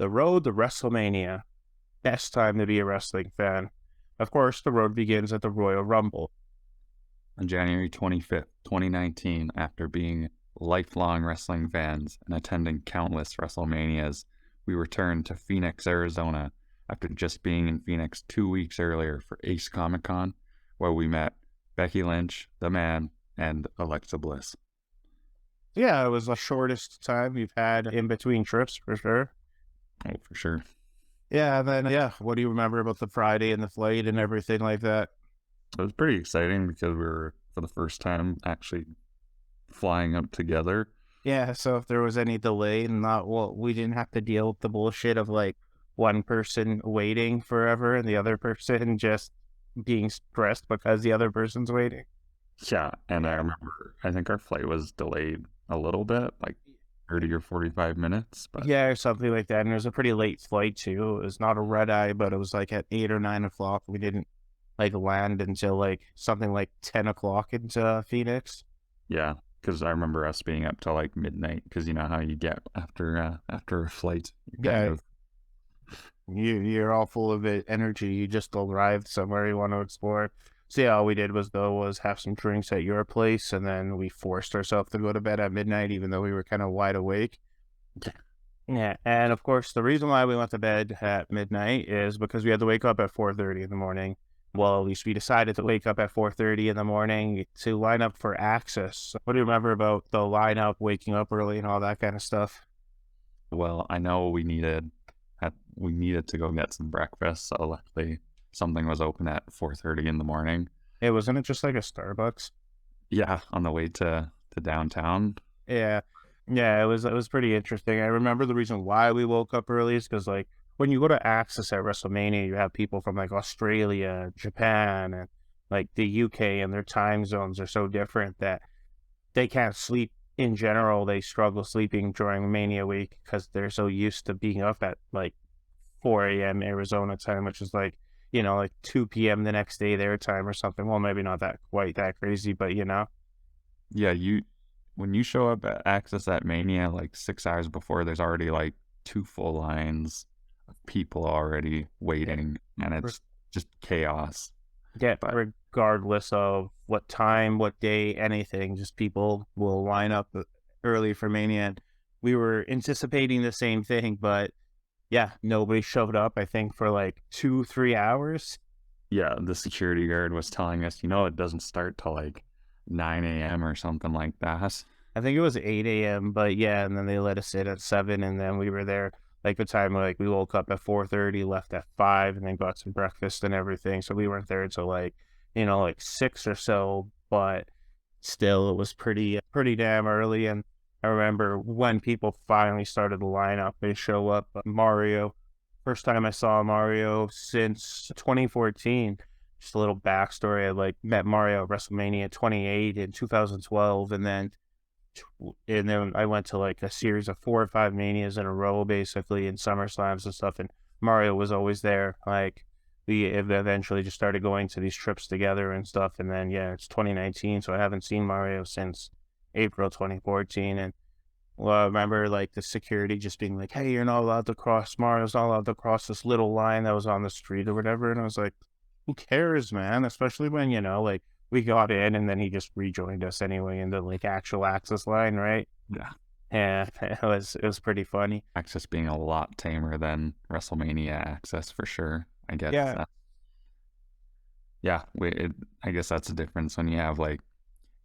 The road to WrestleMania. Best time to be a wrestling fan. Of course, the road begins at the Royal Rumble. On January 25th, 2019, after being lifelong wrestling fans and attending countless WrestleManias, we returned to Phoenix, Arizona after just being in Phoenix 2 weeks earlier for Ace Comic Con, where we met Becky Lynch, The Man, and Alexa Bliss. Yeah, it was the shortest time we've had in between trips for sure. Oh, for sure. Yeah, and then, what do you remember about the Friday and the flight and everything like that? It was pretty exciting because we were, for the first time, actually flying up together. Yeah, so if there was any delay and we didn't have to deal with the bullshit of like one person waiting forever and the other person just being stressed because the other person's waiting. Yeah, and I Yeah. remember, I think our flight was delayed a little bit, like 30 or 45 minutes, but Yeah, or something like that. And it was a pretty late flight too. It was not a red eye, but it was like at 8 or 9 o'clock. We didn't like land until like something like 10 o'clock into Phoenix. yeah, because I remember us being up till like midnight, because you know how you get after a flight, you kind Yeah, of, you're all full of energy. You just arrived somewhere you want to explore. So yeah, all we did was have some drinks at your place, and then we forced ourselves to go to bed at midnight, even though we were kind of wide awake. Yeah, and of course, the reason why we went to bed at midnight is because we had to wake up at 4:30 in the morning. Well, at least we decided to wake up at 4:30 in the morning to line up for Access. What do you remember about the lineup, waking up early, and all that kind of stuff? well, I know we needed to go get some breakfast, so luckily something was open at 4:30 in the morning. It wasn't it just like a Starbucks? Yeah, on the way to downtown. Yeah, yeah, it was pretty interesting. I remember the reason why we woke up early is because like when you go to Access at WrestleMania, you have people from like Australia, Japan, and like the UK, and their time zones are so different that they can't sleep in general. They struggle sleeping during Mania week because they're so used to being up at like 4 a.m. Arizona time, which is like, like 2 p.m. the next day their time or something. Well, maybe not that quite that crazy, but Yeah, when you show up at Access at Mania like 6 hours before, there's already like two full lines of people already waiting, and re- it's just chaos. yeah, But regardless of what time, what day, anything, just people will line up early for Mania. And we were anticipating the same thing, but yeah, nobody showed up, I think, for like 2, 3 hours. yeah, the security guard was telling us, it doesn't start till like 9 a.m. or something like that. I think it was 8 a.m., but yeah, and then they let us in at 7, and then we were there like the time like we woke up at 4:30, left at 5, and then got some breakfast and everything. So we weren't there until like, like 6 or so, but still it was pretty damn early. And I remember when people finally started to line up, they show up. Mario, first time I saw Mario since 2014. Just a little backstory. I like met Mario at WrestleMania 28 in 2012, and then I went to like a series of 4 or 5 manias in a row, basically in SummerSlams and stuff. And Mario was always there. Like we eventually just started going to these trips together and stuff. And then yeah, it's 2019, so I haven't seen Mario since April 2014. And well, I remember like the security just being like, "Hey, you're not allowed to cross. Mario's not allowed to cross this little line that was on the street or whatever." And I was like, who cares, man? Especially when, like we got in and then he just rejoined us anyway in the like actual access line, right? Yeah, Yeah, it was pretty funny. Access being a lot tamer than WrestleMania Access for sure. I guess Yeah, yeah, I guess that's the difference when you have like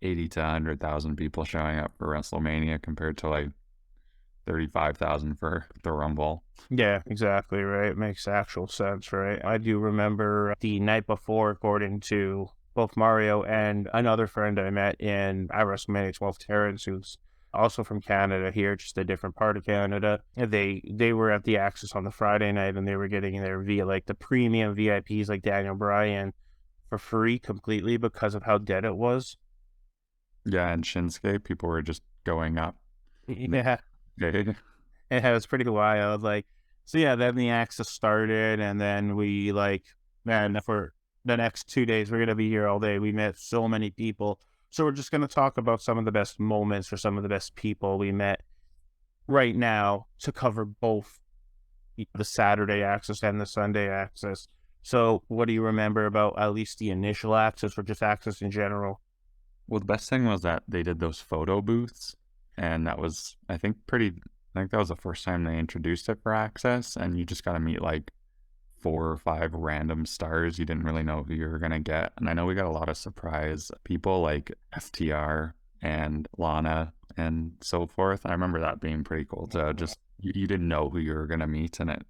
80 to 100,000 people showing up for WrestleMania compared to like 35,000 for the Rumble. yeah, exactly, right. Makes actual sense, right? I do remember the night before, according to both Mario and another friend I met in at WrestleMania 12, Terrence, who's also from Canada here, just a different part of Canada. They were at the Axis on the Friday night, and they were getting there via like the premium VIPs like Daniel Bryan for free completely because of how dead it was. Yeah, and Shinsuke, people were just going up. Yeah, Okay. it was pretty wild. Like, so yeah, then the Axis started, and then we like, man, for the next 2 days, we're gonna be here all day. We met so many people, so we're just gonna talk about some of the best moments or some of the best people we met right now to cover both the Saturday access and the Sunday access. So what do you remember about at least the initial access or just access in general? Well, the best thing was that they did those photo booths, and that was, I think, I think that was the first time they introduced it for access, and you just got to meet like 4 or 5 random stars you didn't really know who you were gonna get. And I know we got a lot of surprise people like FTR and Lana and so forth. I remember that being pretty cool to just you didn't know who you were gonna meet, and it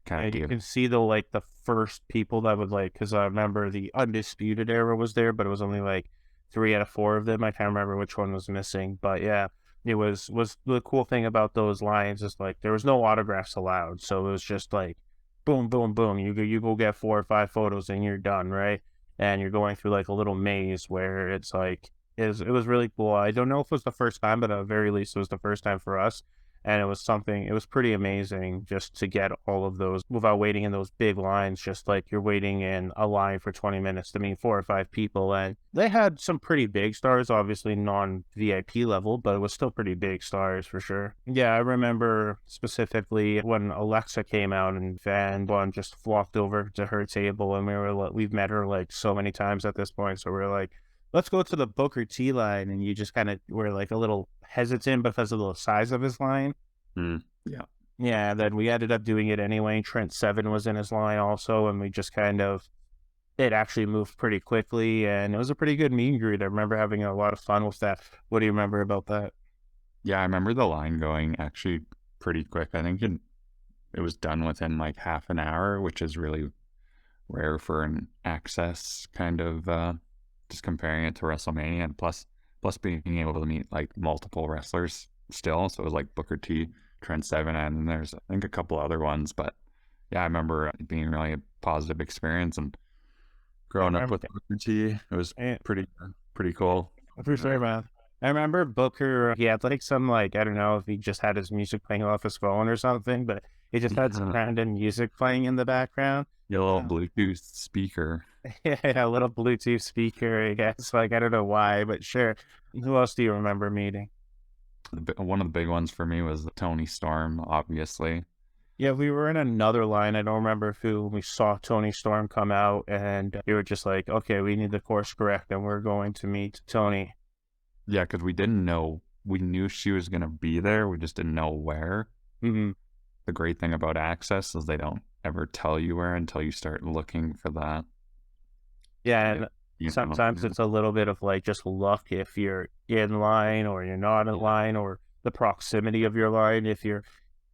kind Yeah, of you gave. can see the first people that would like, because I remember the Undisputed Era was there, but it was only like 3 out of 4 of them. I can't remember which one was missing, but yeah, it was the cool thing about those lines is like there was no autographs allowed, so it was just like boom, boom, boom. You go get 4 or 5 photos and you're done, right? And you're going through like a little maze where it's like it was really cool. I don't know if it was the first time, but at the very least it was the first time for us, and it was pretty amazing just to get all of those without waiting in those big lines, just like you're waiting in a line for 20 minutes to meet 4 or 5 people. And they had some pretty big stars, obviously non-VIP level, but it was still pretty big stars for sure. Yeah, I remember specifically when Alexa came out and Van Bun just flocked over to her table, and we've met her like so many times at this point, so we're like, let's go to the Booker T line, and you just kind of were like a little hesitant because of the size of his line. Yeah. Yeah, then we ended up doing it anyway. Trent Seven was in his line also, and we just kind of it actually moved pretty quickly, and it was a pretty good meet and greet. I remember having a lot of fun with that. What do you remember about that? Yeah, I remember the line going actually pretty quick. I think it was done within like half an hour, which is really rare for an access kind of just comparing it to WrestleMania, and plus being able to meet like multiple wrestlers still. So it was like Booker T, Trent Seven, and then there's I think a couple other ones. But yeah, I remember it being really a positive experience, and I growing up remember, with Booker T, it was eh, pretty cool. for sure, man. I remember Booker. He had like some like I don't know if he just had his music playing off his phone or something, but he just had some random music playing in the background. Your little Bluetooth speaker. Yeah, a little Bluetooth speaker, I guess. Like, I don't know why, but sure. Who else do you remember meeting? One of the big ones for me was Tony Storm, obviously. Yeah, we were in another line. I don't remember who. We saw Tony Storm come out, and we were just like, okay, we need the course correct, and we're going to meet Tony. Yeah, because we didn't know. We knew she was going to be there. We just didn't know where. Hmm. The great thing about Access is they don't ever tell you where until you start looking for that. Yeah, Like, and you know, sometimes it's a little bit of like just luck if you're in line or you're not in line, or the proximity of your line if you're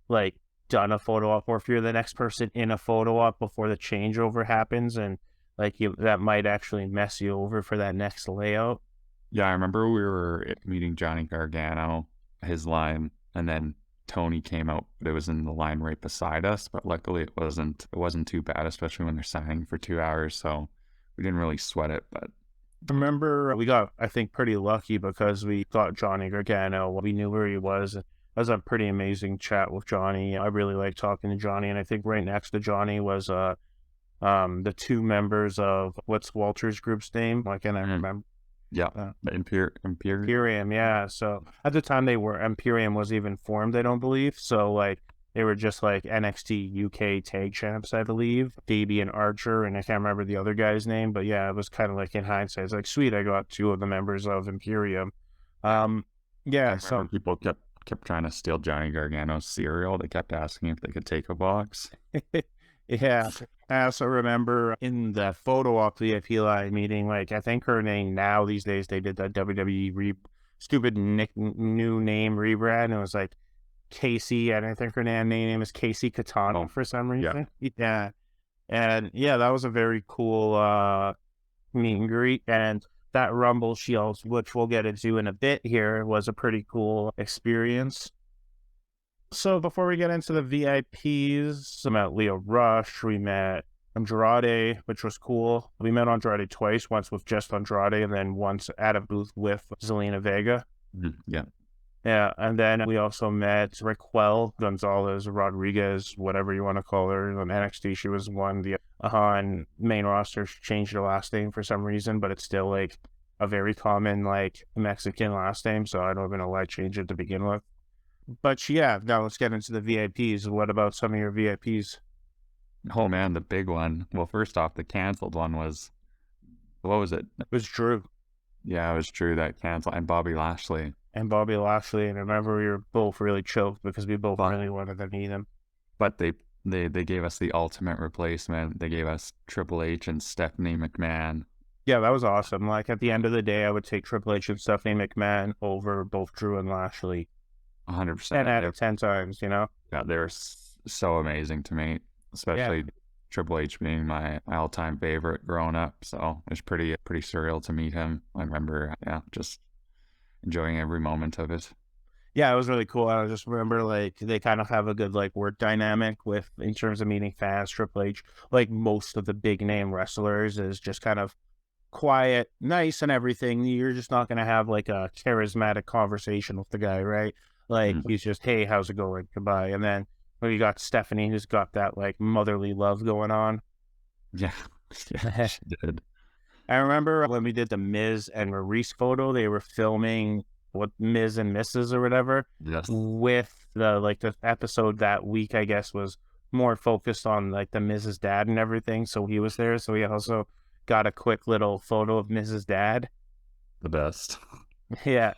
like done a photo op, or if you're the next person in a photo op before the changeover happens, and like you that might actually mess you over for that next layout. yeah, I remember we were meeting Johnny Gargano, his line, and then Tony came out, but it was in the line right beside us. But luckily, it wasn't too bad, especially when they're signing for 2 hours. So we didn't really sweat it. But I remember we got, I think, pretty lucky because we got Johnny Gargano. We knew where he was. It was a pretty amazing chat with Johnny. I really liked talking to Johnny, and I think right next to Johnny was the 2 members of what's Walter's group's name? Why can't I remember? yeah, Uh, the Imperium. Imperium, yeah. So at the time Imperium was even formed, I don't believe. So like they were just like NXT UK tag champs, I believe. Fabian Archer, and I can't remember the other guy's name, but yeah, it was kind of like in hindsight, it's like sweet, I got 2 of the members of Imperium. Um, I yeah, remember so people kept trying to steal Johnny Gargano's cereal. They kept asking if they could take a box. yeah. I also remember in the photo op VIP line meeting, like I think her name now these days they did that WWE stupid new name rebrand. It was like Casey, and I think her name is Casey Katana Oh, for some yeah. reason. Yeah. And yeah, that was a very cool meet and greet. And that Rumble Shields, which we'll get into in a bit here, was a pretty cool experience. So before we get into the VIPs, we met Leo Rush, we met Andrade, which was cool. We met Andrade twice, once with just Andrade and then once at a booth with Zelina Vega. Yeah. Yeah, and then we also met Raquel Gonzalez Rodriguez, whatever you want to call her. On NXT, she was one. The on main roster, she changed her last name for some reason, but it's still like a very common like Mexican last name, so I don't even know why I changed it to begin with. But yeah, now let's get into the VIPs. What about some of your VIPs? Oh man, the big one. Well, first off, the canceled one was, what was it? It was Drew Yeah, it was true that canceled, and Bobby Lashley. and Bobby Lashley, and I remember we were both really choked because we both But really wanted to meet him. but they gave us the ultimate replacement. They gave us Triple H and Stephanie McMahon. Yeah, that was awesome. Like at the end of the day, I would take Triple H and Stephanie McMahon over both Drew and Lashley 10 100%. out of 10 times, you know? Yeah, they were so amazing to me, Yeah. especially Triple H being my all-time favorite growing up. So it was pretty surreal to meet him. I remember, yeah, just enjoying every moment of it. Yeah, it was really cool. I just remember like they kind of have a good like work dynamic with in terms of meeting fans. Triple H, like most of the big name wrestlers, is just kind of quiet, nice, and everything. You're just not gonna have like a charismatic conversation with the guy, right? Like Mm. he's just, hey, how's it going? Goodbye. And then well, you got Stephanie, who's got that like motherly love going on. Yeah, yeah, she did. I remember when we did the Miz and Maurice photo, they were filming what Miz and Mrs. or whatever Yes, with the episode that week, I guess, was more focused on like the Mrs. Dad and everything. So he was there. So we also got a quick little photo of Mrs. Dad. the best. Yeah,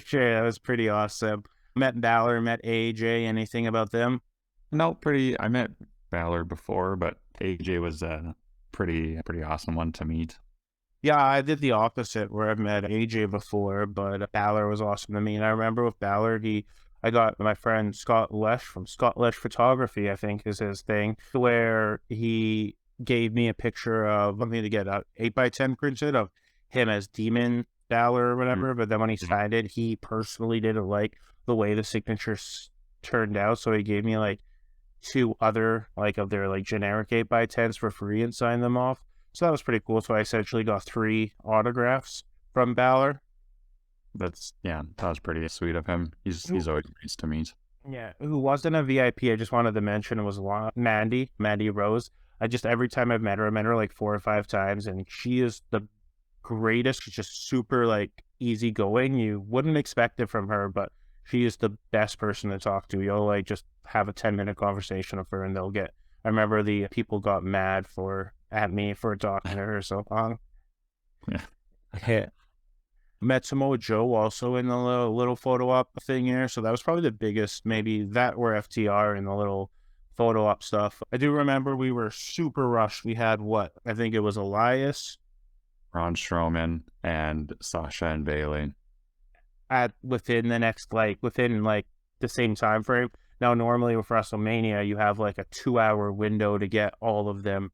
sure. That was pretty awesome. Met Balor, met AJ. Anything about them? No, pretty. I met Balor before, but AJ was a pretty awesome one to meet. Yeah, I did the opposite where I've met AJ before, but Balor was awesome to me. And I remember with Balor, I got my friend Scott Lesh from Scott Lesh Photography, I think is his thing, where he gave me a picture of something to get a 8x10 printed of him as Demon Balor or Mm. whatever. But then when he Yeah, signed it, he personally didn't like the way the signatures turned out. So he gave me like two other like of their like generic 8x10s for free and signed them off. So that was pretty cool. So I essentially got three autographs from Balor. yeah, that was pretty sweet of him. Who, He's always nice to meet. yeah, who wasn't a VIP. I just wanted to mention it was Mandy Rose. I just every time I've met her like 4 or 5 times, and she is the greatest. She's just super like easygoing. You wouldn't expect it from her, but she is the best person to talk to. You'll like just have a 10-minute conversation with her, and they'll get. I remember the people got mad at me for talking to her so long. Yeah, Yeah. Met Samoa Joe also in the little photo op thing here, so that was probably the biggest, maybe that or FTR in the little photo op stuff. I do remember we were super rushed. We had what I think it was Elias Braun Strowman and Sasha and Bailey. at within like the same time frame. Now normally with WrestleMania you have like a 2 hour window to get all of them,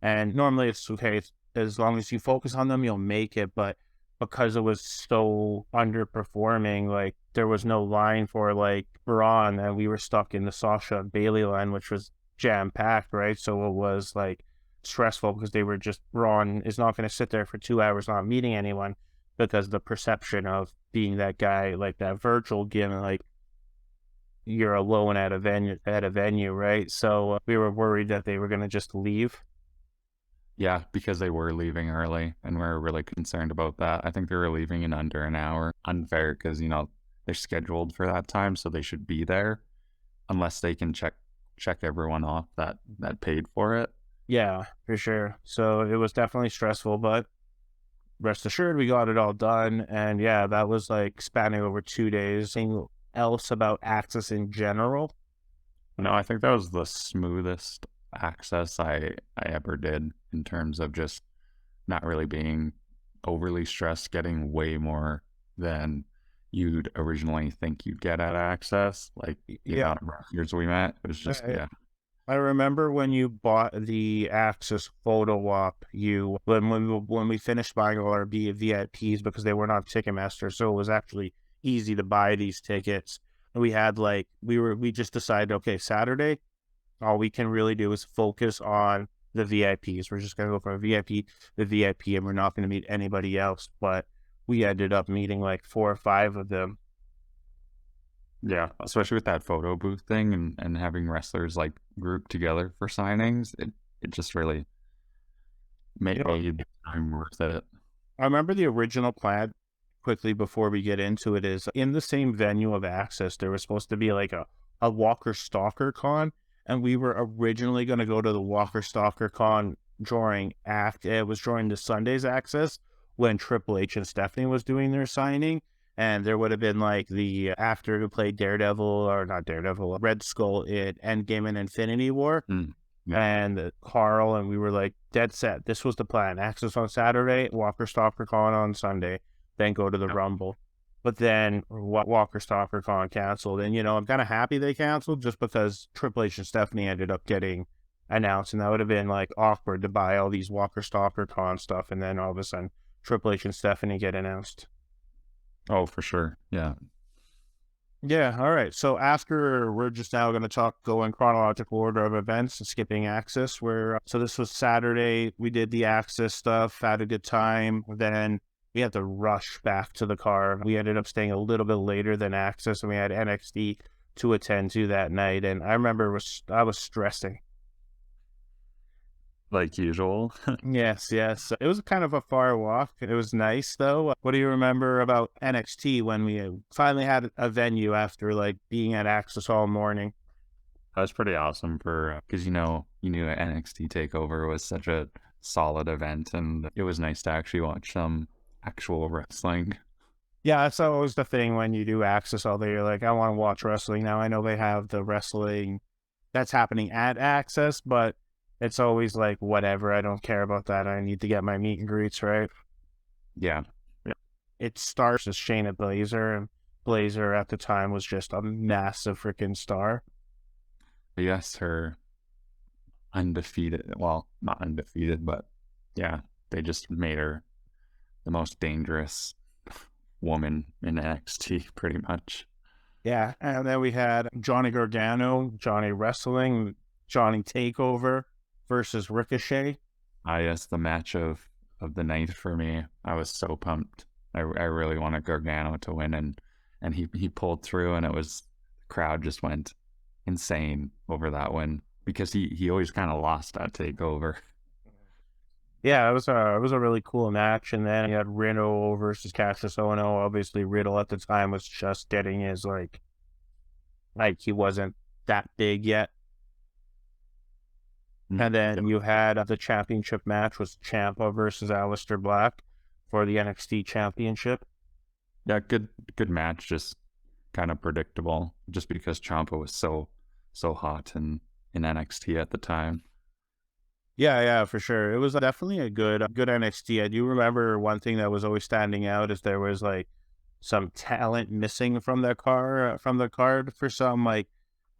and normally it's okay as long as you focus on them you'll make it. But because it was so underperforming, like there was no line for like Braun, and we were stuck in the Sasha and Bailey line, which was jam packed, right? So it was like stressful because they were just Braun is not going to sit there for 2 hours not meeting anyone because the perception of being that guy, like that virtual given, like you're alone at a venue, right? So we were worried that they were going to just leave. Yeah, because they were leaving early, and we were really concerned about that. I think they were leaving in under an hour. Unfair because they're scheduled for that time, so they should be there, unless they can check everyone off that paid for it. Yeah, for sure. So it was definitely stressful, but rest assured we got it all done. And yeah, that was like spanning over 2 days. Anything else about Access in general? No, I think that was the smoothest access I ever did in terms of just not really being overly stressed, getting way more than you'd originally think you'd get at access. Like the Yeah. amount of years we met, it was just, I, yeah. I remember when you bought the Access photo op, when we finished buying all our VIPs because they weren't on Ticketmaster, so it was actually easy to buy these tickets. We had like we just decided, okay, Saturday, all we can really do is focus on the VIPs. We're just gonna go from VIP to VIP, and we're not gonna meet anybody else. But we ended up meeting like 4 or 5 of them. Yeah, especially with that photo booth thing and having wrestlers like grouped together for signings, it just really You know, made the time worth it. I remember the original plan quickly before we get into it is in the same venue of Access, there was supposed to be like a Walker Stalker con, and we were originally going to go to the Walker Stalker con it was during the Sunday's Access when Triple H and Stephanie was doing their signing. And there would have been like the actor who played Daredevil, or not Daredevil, Red Skull in Endgame and Infinity War, Mm, yeah. and Carl, and we were like dead set. This was the plan. Access on Saturday, Walker Stalker Con on Sunday, then go to the Yep. Rumble. But then Walker Stalker Con canceled. And, I'm kind of happy they canceled just because Triple H and Stephanie ended up getting announced. And that would have been like awkward to buy all these Walker Stalker Con stuff. And then all of a sudden, Triple H and Stephanie get announced. Oh, for sure. Yeah. Yeah, all right. So after we're just now going to go in chronological order of events and skipping Access. So this was Saturday. We did the Access stuff, had a good time. Then we had to rush back to the car. We ended up staying a little bit later than Access, and we had NXT to attend to that night. And I remember I was stressing. Like usual. Yes, yes. It was kind of a far walk. It was nice though. What do you remember about NXT when we finally had a venue after like being at Access all morning? That was pretty awesome because you knew that NXT Takeover was such a solid event, and it was nice to actually watch some actual wrestling. Yeah, that's always the thing when you do Access all day. You're like, I want to watch wrestling now. I know they have the wrestling that's happening at Access, but it's always like, whatever. I don't care about that. I need to get my meet and greets, right? Yeah. It starts as Shayna Blazer, and Blazer at the time was just a massive freaking star. But yes, her undefeated, well, not undefeated, but yeah, they just made her the most dangerous woman in NXT, pretty much. Yeah, and then we had Johnny Gargano, Johnny Wrestling, Johnny Takeover versus Ricochet. Yes, the match of the night for me. I was so pumped. I really wanted Gargano to win, and he pulled through, and the crowd just went insane over that win because he always kind of lost that takeover. Yeah, it was a really cool match. And then you had Riddle versus Cassius Ohno. Obviously, Riddle at the time was just getting his like he wasn't that big yet. And then you had the championship match was Ciampa versus Aleister Black for the NXT championship. Yeah, good match, just kind of predictable, just because Ciampa was so hot in NXT at the time. Yeah, for sure. It was definitely a good NXT. I do remember one thing that was always standing out is there was like some talent missing from the card for some like,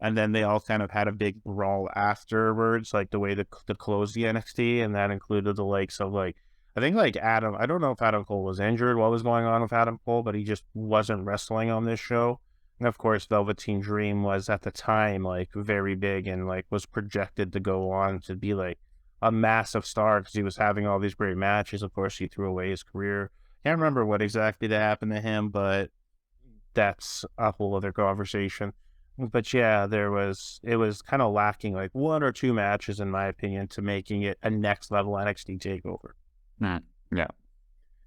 and then they all kind of had a big brawl afterwards, like the way to close the NXT, and that included the likes of like I think like Adam. I don't know if Adam Cole was injured, what was going on with Adam Cole, but he just wasn't wrestling on this show. And of course, Velveteen Dream was at the time like very big and like was projected to go on to be like a massive star because he was having all these great matches. Of course, he threw away his career. Can't remember what exactly that happened to him, but that's a whole other conversation. But yeah, it was kind of lacking like one or two matches, in my opinion, to making it a next level NXT takeover. Mm, yeah.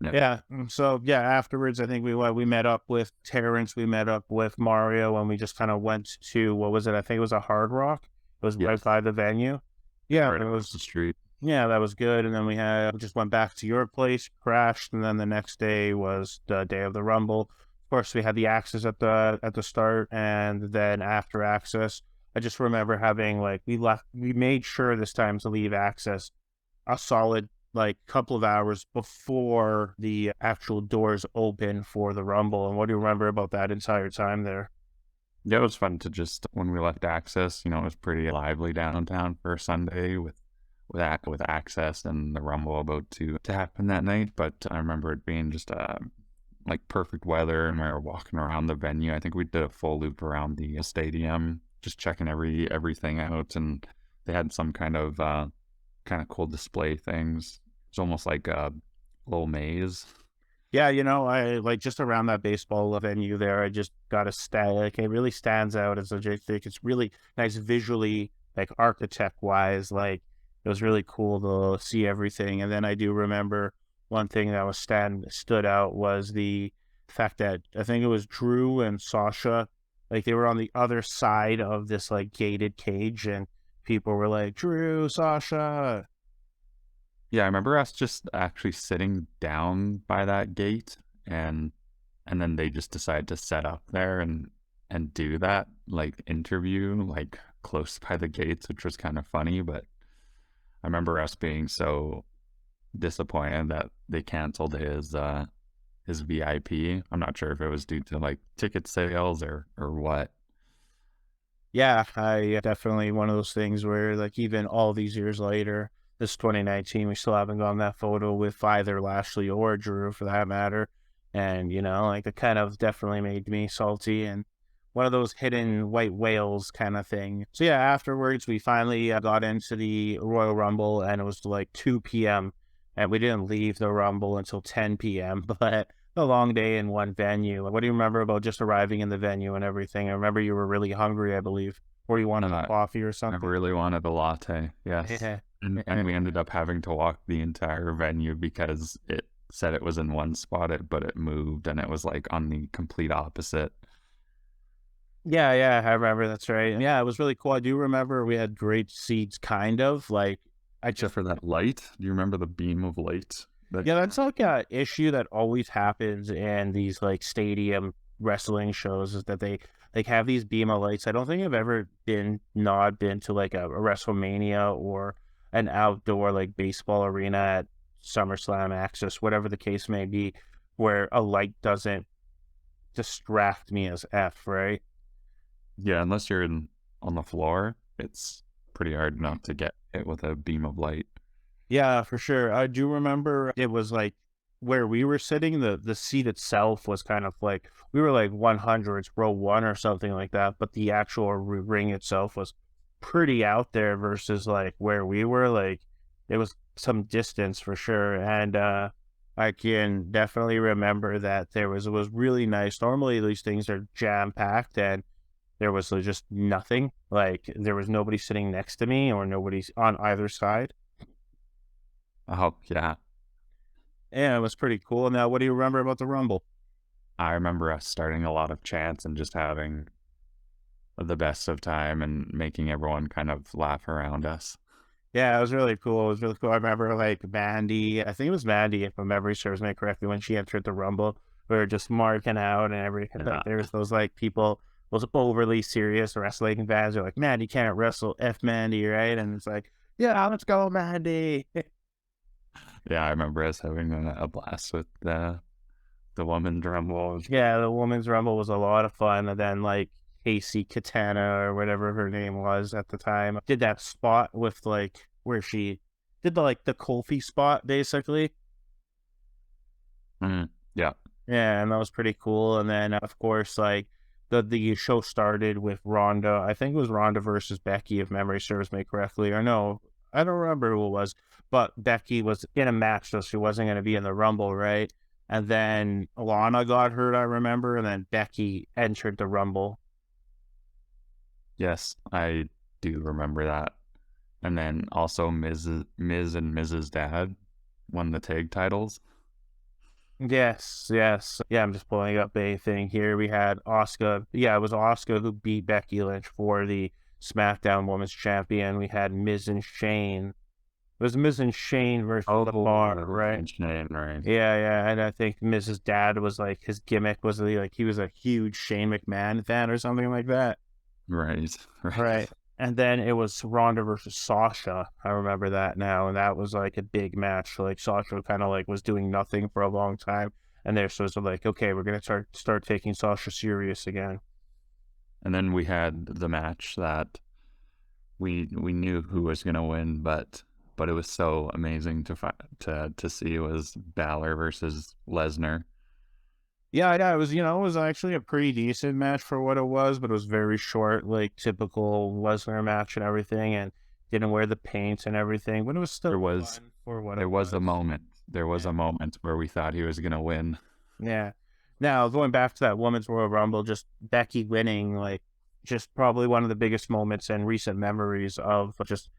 Yep. Yeah. So yeah, afterwards, I think we met up with Terrence, we met up with Mario, and we just kind of went to what was it? I think it was a Hard Rock. It was right by the venue. Yeah, Right it across was. the street. Yeah, that was good. And then we just went back to your place, crashed, and then the next day was the day of the Rumble. Of course, we had the Access at the start, and then after Access, I just remember having like we made sure this time to leave Access a solid like couple of hours before the actual doors open for the Rumble. And what do you remember about that entire time there? Yeah, it was fun to just when we left Access. It was pretty lively downtown for Sunday with Access and the Rumble about to happen that night. But I remember it being just like perfect weather, and we were walking around the venue. I think we did a full loop around the stadium, just checking everything out, and they had some kind of cool display things. It's almost like a little maze. Yeah, I like just around that baseball venue there. I just got a like it really stands out as I think it's really nice visually, like architect wise. Like it was really cool to see everything. And then I do remember one thing that stood out was The fact that I think it was Drew and Sasha, like they were on the other side of this like gated cage, and people were like, Drew, Sasha. Yeah, I remember us just actually sitting down by that gate, and then they just decided to set up there and do that like interview like close by the gates, which was kind of funny. But I remember us being so disappointed that they canceled his VIP. I'm not sure if it was due to like ticket sales or what. Yeah, I definitely one of those things where like even all these years later, this 2019, we still haven't gotten that photo with either Lashley or Drew for that matter. And like it kind of definitely made me salty and one of those hidden white whales kind of thing. So yeah, afterwards we finally got into the Royal Rumble and it was like 2 p.m. and we didn't leave the Rumble until 10 p.m. But a long day in one venue. What do you remember about just arriving in the venue and everything? I remember you were really hungry, I believe, or you wanted Uh, coffee or I something. really wanted a latte, yes. Yeah. And we ended up having to walk the entire venue because it said it was in one spot, but it moved and it was like on the complete opposite. Yeah, yeah, I remember. That's right. Yeah, it was really cool. I do remember we had great seats, kind of like I Except just for that light. Do you remember the beam of light? That yeah, that's like a issue that always happens in these like stadium wrestling shows is that they like have these beam of lights. I don't think I've ever been to like a WrestleMania or an outdoor like baseball arena at SummerSlam Access, whatever the case may be, where a light doesn't distract me as F, right? yeah, unless you're on the floor, it's pretty hard not to get hit with a beam of light. Yeah, for sure. I do remember it was like where we were sitting, the seat itself was kind of like we were like 100s, row one or something like that, but the actual ring itself was pretty out there versus like where we were. Like it was some distance for sure. And I can definitely remember that it was really nice. Normally these things are jam packed and there was just nothing. Like there was nobody sitting next to me or nobody on either side. Oh, yeah. Yeah, it was pretty cool. Now, what do you remember about the Rumble? I remember us starting a lot of chants and just having the best of time and making everyone kind of laugh around us. Yeah, it was really cool. It was really cool. I remember like Mandy, I think it was Mandy, if my memory serves me correctly, when she entered the Rumble. We were just marking out and everything. Like Yeah. there's those like people, those overly serious wrestling fans are like, Mandy can't wrestle, F Mandy, right? And it's like, yeah, let's go, Mandy. Yeah, I remember us having a blast with the women's rumble. Yeah, the women's rumble was a lot of fun. And then like Casey Katana or whatever her name was at the time did that spot with like where she did the like the Kofi spot basically. Mhm. Yeah. Yeah, and that was pretty cool. And then of course like the show started with Ronda. I think it was Ronda versus Becky, if memory serves me correctly. Or no, I don't remember who it was, but Becky was in a match, so she wasn't going to be in the Rumble, right? And then Lana got hurt, I remember, and then Becky entered the Rumble. Yes, I do remember that. And then also Ms. and Mrs. Dad won the tag titles. Yes, yes. Yeah, I'm just pulling up a thing here. We had Asuka. Yeah, it was Asuka who beat Becky Lynch for the SmackDown Women's Champion. We had Miz and Shane. It was Miz and Shane versus Oh, the Bar, right? French name, right? Yeah, yeah. And I think Mrs. Dad was like his gimmick was like he was a huge Shane McMahon fan or something like that. Right, right. Right. And then it was Ronda versus Sasha. I remember that now. And that was like a big match. Like Sasha kind of like was doing nothing for a long time. And they're sort of like, okay, we're gonna start taking Sasha serious again. And then we had the match that we knew who was gonna win, but it was so amazing to see. It was Balor versus Lesnar. Yeah, yeah, it was, it was actually a pretty decent match for what it was, but it was very short, like typical Lesnar match and everything, and didn't wear the paint and everything, but it was There still was fun for what there it was a was. moment. There was Yeah. a moment where we thought he was gonna win. Yeah. Now, going back to that Women's Royal Rumble, just Becky winning, like, just probably one of the biggest moments and recent memories of just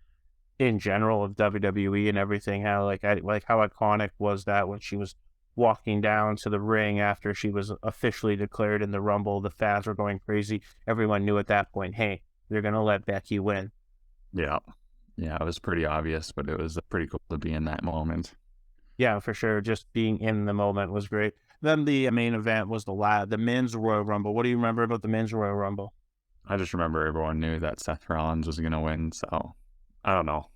in general of WWE and everything. How like how iconic was that when she was walking down to the ring after she was officially declared in the Rumble. The fans were going crazy. Everyone knew at that point, hey, they're going to let Becky win. Yeah. Yeah, it was pretty obvious, but it was pretty cool to be in that moment. Yeah, for sure. Just being in the moment was great. Then the main event was the men's Royal Rumble. What do you remember about the men's Royal Rumble? I just remember everyone knew that Seth Rollins was gonna win, so I don't know.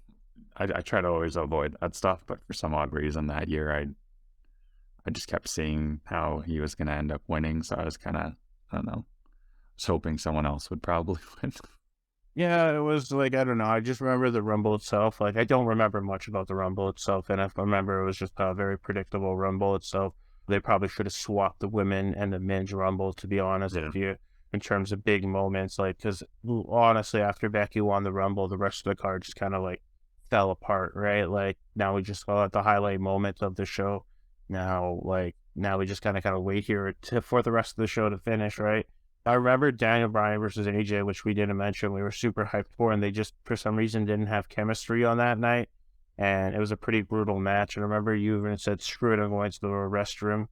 I try to always avoid that stuff, but for some odd reason that year I just kept seeing how he was gonna end up winning, so I was kinda, I don't know, was hoping someone else would probably win. Yeah, it was like, I don't know. I just remember the Rumble itself. Like, I don't remember much about the Rumble itself. And I remember it was just a very predictable Rumble itself. They probably should have swapped the women and the men's Rumble, to be honest Yeah. with you, in terms of big moments. Like, because honestly, after Becky won the Rumble, the rest of the card just kind of like fell apart, right? Like, now we just call it the highlight moment of the show. Now we just kind of wait here for the rest of the show to finish, right? I remember Daniel Bryan versus AJ, which we didn't mention. We were super hyped for, and they just, for some reason, didn't have chemistry on that night. And it was a pretty brutal match. And I remember you even said, screw it, I'm going to the restroom.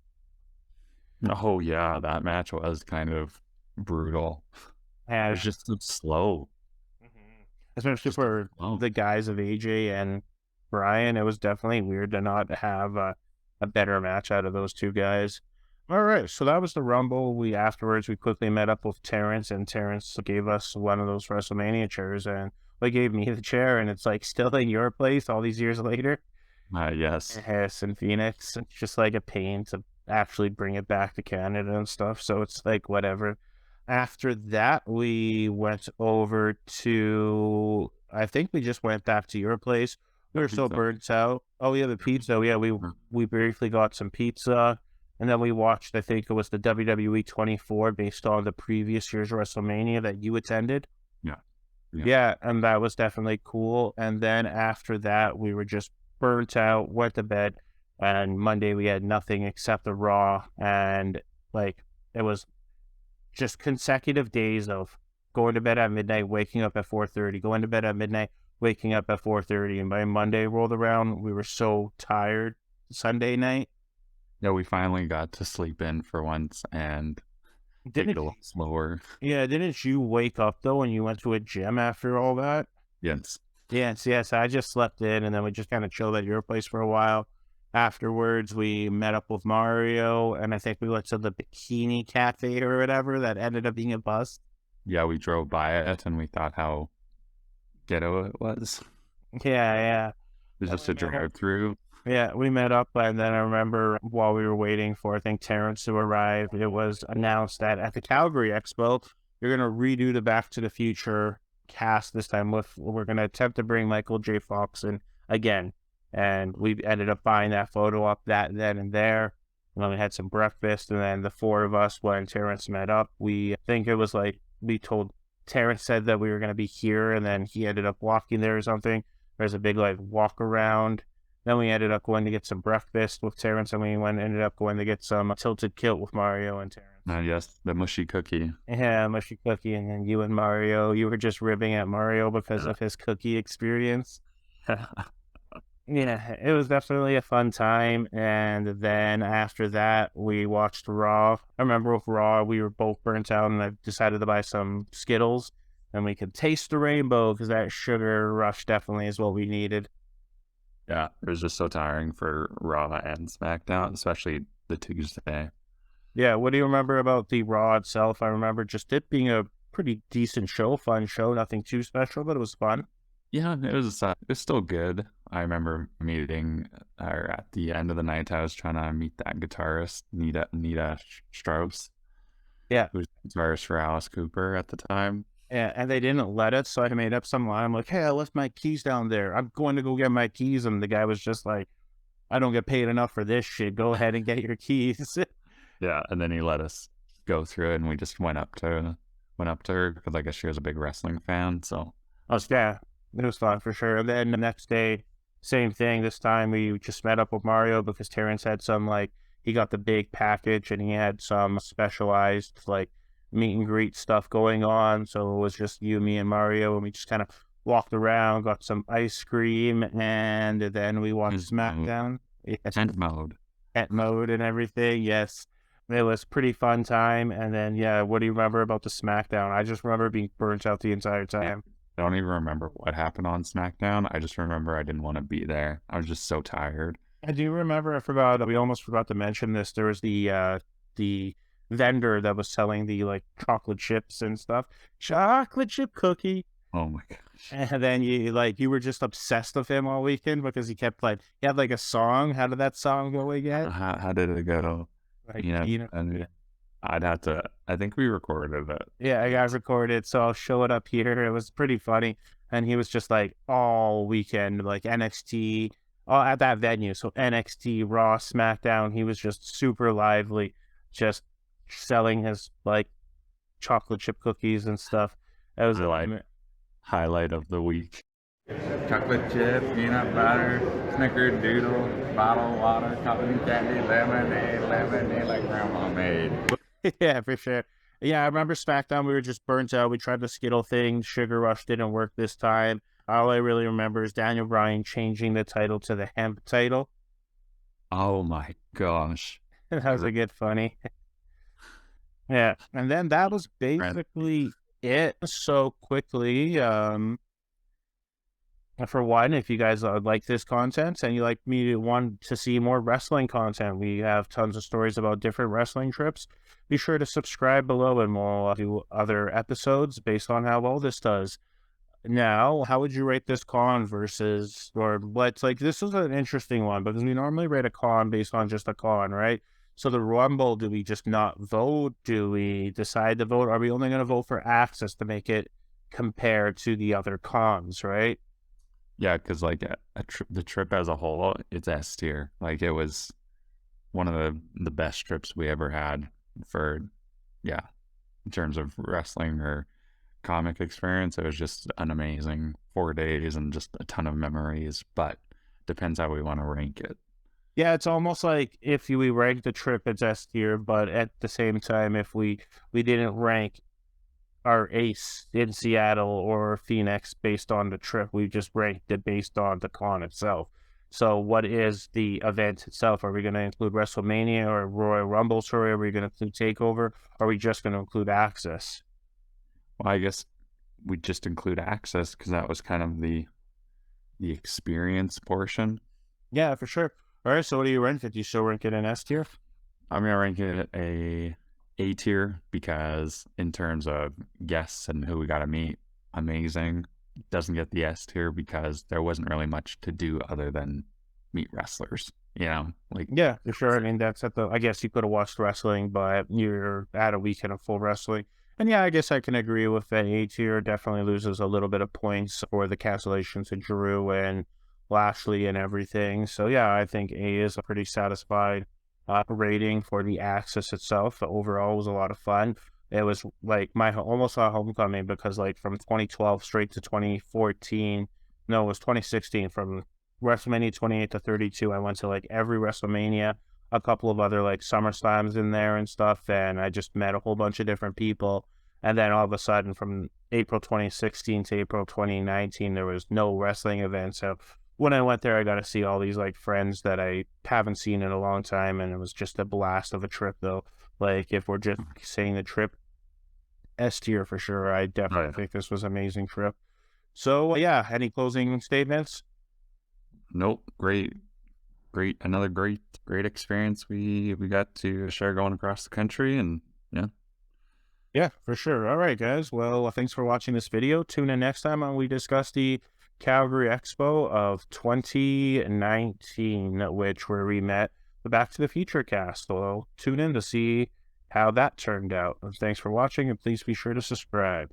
Oh, yeah, that match was kind of brutal. It And was just so slow. especially Just for slow. the guys of AJ and Bryan, it was definitely weird to not have a better match out of those two guys. All right, so that was the Rumble. We quickly met up with Terrence, and Terrence gave us one of those WrestleMania chairs, and they gave me the chair, and it's like still in your place all these years later. Yes. Yes, in Phoenix. It's just like a pain to actually bring it back to Canada and stuff. So it's like whatever. After that, we went over to, I think we just went back to your place. We The were so pizza. burnt out. Oh, yeah, the pizza. Yeah, we briefly got some pizza. And then we watched, I think it was the WWE 24 based on the previous year's WrestleMania that you attended. Yeah. Yeah. Yeah, and that was definitely cool. And then after that, we were just burnt out, went to bed, and Monday we had nothing except the Raw. And like it was just consecutive days of going to bed at midnight, waking up at 4:30, going to bed at midnight, waking up at 4:30. And by Monday rolled around, we were so tired. Sunday night. Yeah, we finally got to sleep in for once and take it Didn't a little slower. Yeah, didn't you wake up though when you went to a gym after all that? Yes. Yes, yes. I just slept in and then we just kind of chilled at your place for a while. Afterwards, we met up with Mario and I think we went to the Bikini Cafe or whatever that ended up being a bust. Yeah, we drove by it and we thought how ghetto it was. Yeah, yeah. It was Then just we a met up. drive through. Yeah, we met up and then I remember while we were waiting for, I think, Terrence to arrive, it was announced that at the Calgary Expo, you're going to redo the Back to the Future cast this time we're going to attempt to bring Michael J. Fox in again. And we ended up buying that photo up that then and there. And then we had some breakfast. And then the four of us, when Terrence met up, I think it was like we told Terrence said that we were going to be here. And then he ended up walking there or something. There's a big like walk around. Then we ended up going to get some breakfast with Terrence, and ended up going to get some tilted kilt with Mario and Terrence. Yes, the mushy cookie. Yeah, mushy cookie, and then you and Mario, you were just ribbing at Mario because of his cookie experience. Yeah, it was definitely a fun time. And then after that, we watched Raw. I remember with Raw, we were both burnt out, and I decided to buy some Skittles, and we could taste the rainbow because that sugar rush definitely is what we needed. Yeah, it was just so tiring for Raw and SmackDown, especially the Tuesday. Yeah, what do you remember about the Raw itself? I remember just it being a pretty decent show, fun show, nothing too special, but it was fun. Yeah, it was still good. I remember meeting, or at the end of the night, I was trying to meet that guitarist, Nita Strauss, Yeah, who was the guitarist for Alice Cooper at the time. yeah, and they didn't let it, so I made up some line. I'm like, hey, I left my keys down there. I'm going to go get my keys. And the guy was just like, I don't get paid enough for this shit. Go ahead and get your keys. Yeah, and then he let us go through it, and we just went up to her because I guess she was a big wrestling fan. So Yeah, it was fun for sure. And then the next day, same thing. This time we just met up with Mario because Terrence had some like he got the big package and he had some specialized like meet and greet stuff going on. So it was just you, me, and Mario, and we just kind of walked around, got some ice cream, and then we watched tent mode, SmackDown. Yes, tent mode. at mode and everything. Yes, it was pretty fun time. And then, yeah, what do you remember about the SmackDown? I just remember being burnt out the entire Yeah. time. I don't even remember what happened on SmackDown. I just remember I didn't want to be there. I was just so tired. I do remember. I forgot. We almost forgot to mention this. There was the vendor that was selling the like chocolate chips and stuff. Chocolate chip cookie. Oh my gosh. And then you were just obsessed with him all weekend because he kept like he had like a song. How did that song go again? How did it go? Like you know. And I'd have to, I think we recorded it. Yeah, I got recorded, so I'll show it up here. It was pretty funny. And he was just like all weekend, like NXT, all at that venue. So NXT, Raw, SmackDown. He was just super lively, just selling his like chocolate chip cookies and stuff. That was Highlight of the week. Chocolate chip, peanut butter, snickerdoodle, bottled water, cotton candy, lemonade like grandma made. yeah, for sure. Yeah, I remember SmackDown. We were just burnt out. We tried the Skittle thing. Sugar Rush didn't work this time. All I really remember is Daniel Bryan changing the title to the hemp title. Oh my gosh. That was a good funny. Yeah, and then that was basically it. So quickly, for one, if you guys like this content and you like me to want to see more wrestling content, we have tons of stories about different wrestling trips. Be sure to subscribe below, and we'll do other episodes based on how well this does. Now, how would you rate this con versus, or let's like, this is an interesting one because we normally rate a con based on just a con, right? So the Rumble, do we just not vote? Do we decide to vote? Are we only going to vote for access to make it compared to the other cons, right? Yeah, because like the trip as a whole, it's S tier. Like it was one of the best trips we ever had for, yeah, in terms of wrestling or comic experience. It was just an amazing 4 days and just a ton of memories, but depends how we want to rank it. Yeah, it's almost like if we rank the trip, it's S tier, but at the same time, if we didn't rank our ace in Seattle or Phoenix based on the trip, we just ranked it based on the con itself. So, what is the event itself? Are we going to include WrestleMania or Royal Rumble? Sorry, are we going to include Takeover? Or are we just going to include Access? Well, I guess we just include access because that was kind of the experience portion. Yeah, for sure. All right, so what do you rank it? Do you still rank it in S tier? I'm gonna rank it A tier because in terms of guests and who we got to meet, amazing. Doesn't get the S tier because there wasn't really much to do other than meet wrestlers. Like Yeah, for sure. I mean, that's at the. I guess you could have watched wrestling, but you're at a weekend of full wrestling. And yeah, I guess I can agree with that. A tier definitely loses a little bit of points for the cancellations to Drew and Lashley and everything. So yeah, I think A is a pretty satisfied rating for the Axis itself. Overall, it was a lot of fun. It was like my almost a homecoming because like from 2012 straight to 2014. No, it was 2016 from WrestleMania 28 to 32. I went to like every WrestleMania, a couple of other like SummerSlams in there and stuff, and I just met a whole bunch of different people. And then all of a sudden, from April 2016 to April 2019, there was no wrestling event. So when I went there, I got to see all these like friends that I haven't seen in a long time, and it was just a blast of a trip, though. Like if we're just saying the trip, S tier for sure. I definitely think this was an amazing trip. So yeah, any closing statements? nope, another great experience we got to share going across the country and yeah. Yeah, for sure. All right, guys. Well, thanks for watching this video. Tune in next time when we discuss the Calgary Expo of 2019, which where we met the Back to the Future cast. So tune in to see how that turned out. And thanks for watching, and please be sure to subscribe.